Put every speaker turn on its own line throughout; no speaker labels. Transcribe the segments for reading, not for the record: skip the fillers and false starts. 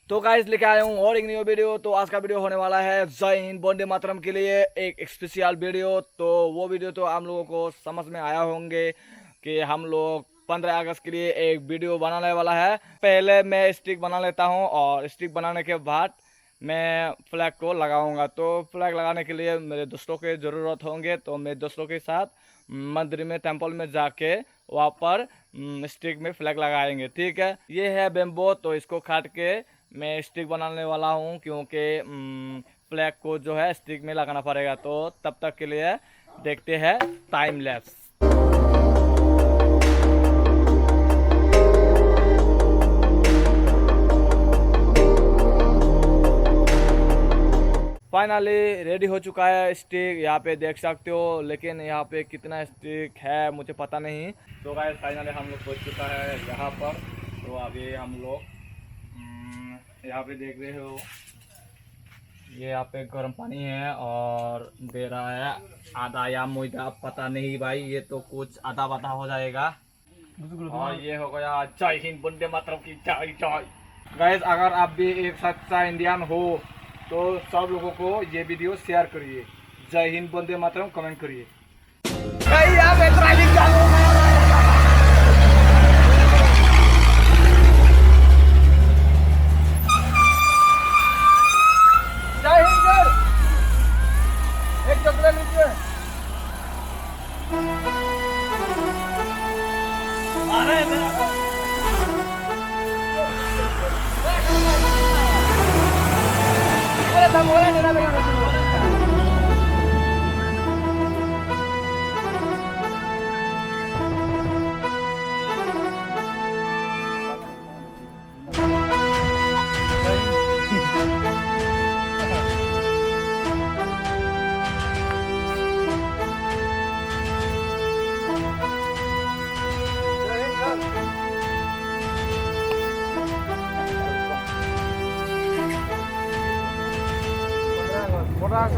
तो गाइस लेके आया हूँ और एक न्यू वीडियो। तो आज का वीडियो होने वाला है जय हिंद वंदे मातरम के लिए एक स्पेशल वीडियो। तो वो वीडियो तो आप लोगों को समझ में आया होंगे कि हम लोग 15 अगस्त के लिए एक वीडियो बनाने वाला है। पहले मैं स्टिक बना लेता हूँ और स्टिक बनाने के बाद मैं फ्लैग को लगाऊंगा। तो फ्लैग लगाने के लिए मेरे दोस्तों की ज़रूरत होंगे, तो मेरे दोस्तों के साथ मंदिर में टेंपल में जाके वहाँ पर स्टिक में फ्लैग लगाएंगे। ठीक है, ये है बेम्बो, तो इसको काट के मैं स्टिक बनाने वाला हूँ, क्योंकि फ्लैग को जो है स्टिक में लगाना पड़ेगा। तो तब तक के लिए देखते हैं टाइम लैप्स। फाइनली रेडी हो चुका है स्टिक, यहाँ पे देख सकते हो, लेकिन यहाँ पे कितना स्टिक है मुझे पता नहीं। तो गाइस फाइनली हम लोग पहुँच चुका है यहाँ पर। तो अभी हम लोग यहाँ पे देख रहे हो, ये यहाँ पे गर्म पानी है और दे रहा है आधा या मुझे पता नहीं भाई, ये तो कुछ आधा बाधा हो जाएगा। और ये हो गया जय हिंद वंदे मातरम की जय जय। गाइस अगर आप भी एक सच्चा इंडियन हो तो सब लोगों को ये वीडियो शेयर करिए, जय हिंद वंदे मातरम कमेंट करिए। जय हिंद सर, एक चॉकलेट लीजिए। अरे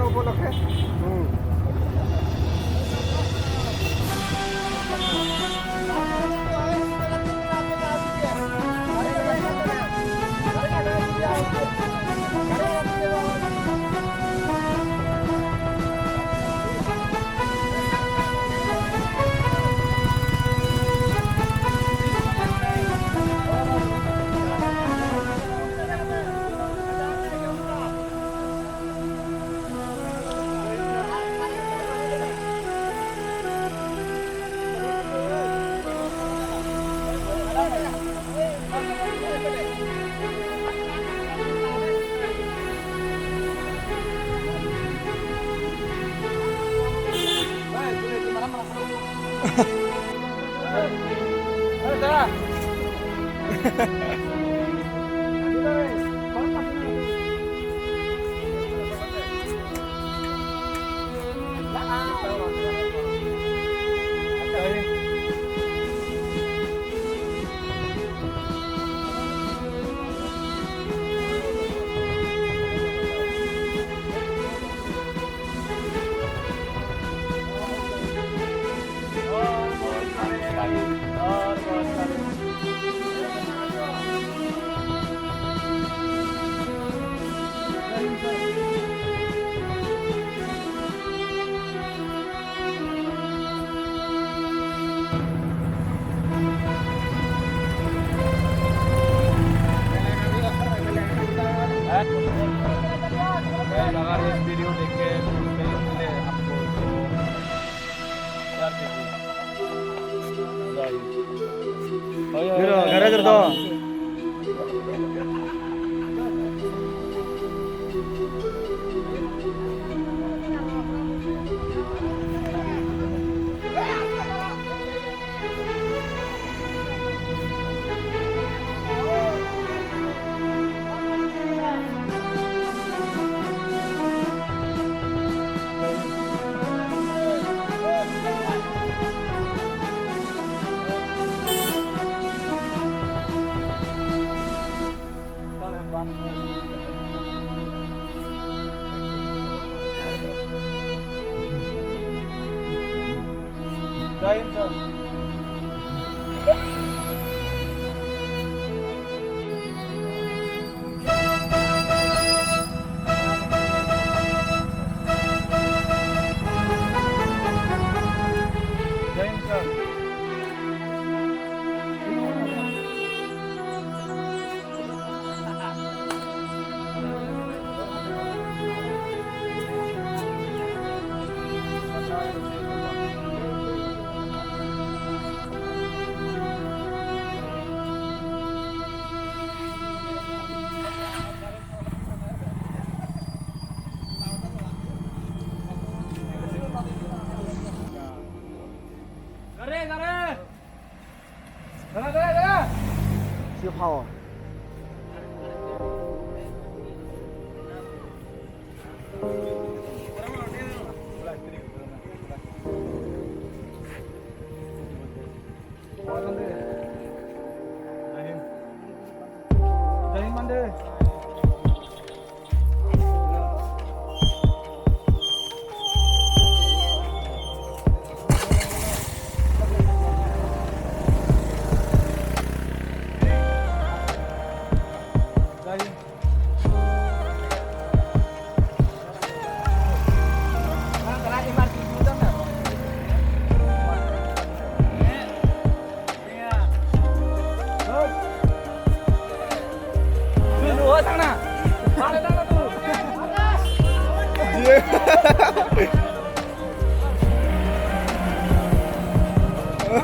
উপলক্ষে अगर इस वीडियो देख के मिले आपको तो शेयर कीजिए। जय हिंद सर। 10号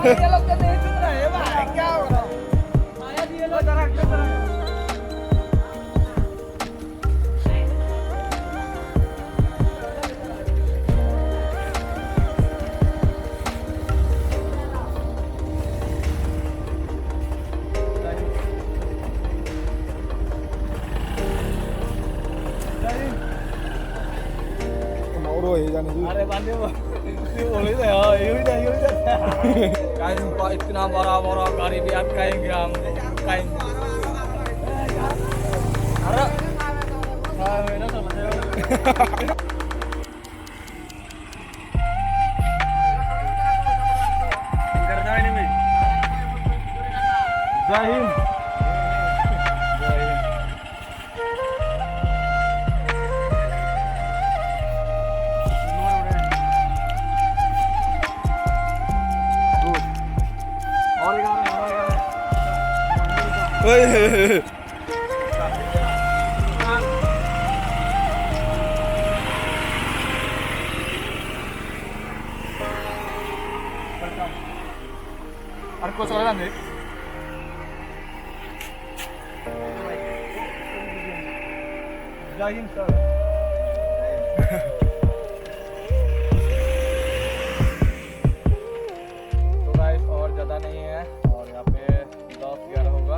ये लोग तो नहीं सुन रहे हैं भाई, क्या हो रहा है? आया दिए लोग जरा अरे बांधे वो वही तो है, यही तो गाइस इतना बड़ा बड़ा गाड़ी भी अटकाएंगे हम अटकाएंगे। अरे हाँ मेरा समझ जय Hind. Arco soal grande. Jai Hind sir. तो गाइस और ज़्यादा नहीं है और यहाँ पे 10-11 होगा।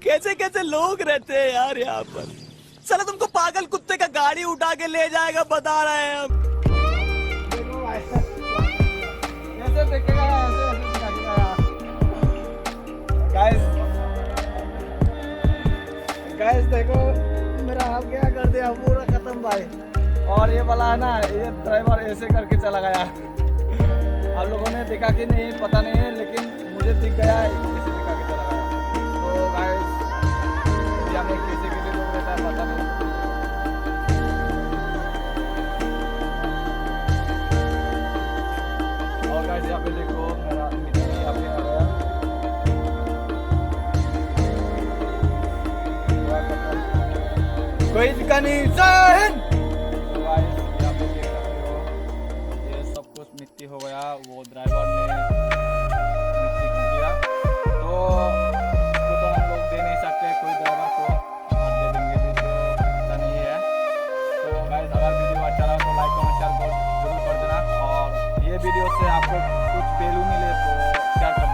कैसे कैसे लोग रहते हैं यार यहाँ पर। साला तुमको पागल कुत्ते का गाड़ी उठा के ले जाएगा बता रहे हैं हम।
ऐसे देखेगा ऐसे गाइस देखो मेरा हाल क्या कर दिया, पूरा खत्म भाई। और ये वाला है ना, ये ड्राइवर ऐसे करके चला गया। आप लोगों ने देखा कि नहीं पता नहीं है, लेकिन मुझे दिख गया है ऐसे दिखा के चला गया। तो गाइस इंडिया में कैसे कैसे लोग रहता है पता नहीं। और गाइस यहाँ पे देखो मेरा मित्र यहाँ पे आ गया। कोई दिक्कत नहीं सहन। तो गाइस यहाँ पे देख सकते हो ये सब कुछ मिट्टी हो गया, वो ड्राइवर ने मिट्टी किया। तो इसको तो हम लोग दे नहीं सकते कोई ड्राइवर को, दे देंगे तो ऐसा नहीं है। तो गाइस अगर वीडियो अच्छा लगा तो लाइक कमेंट शेयर जरूर कर देना, और ये वीडियो से आपको कुछ वैल्यू मिले तो शेयर कर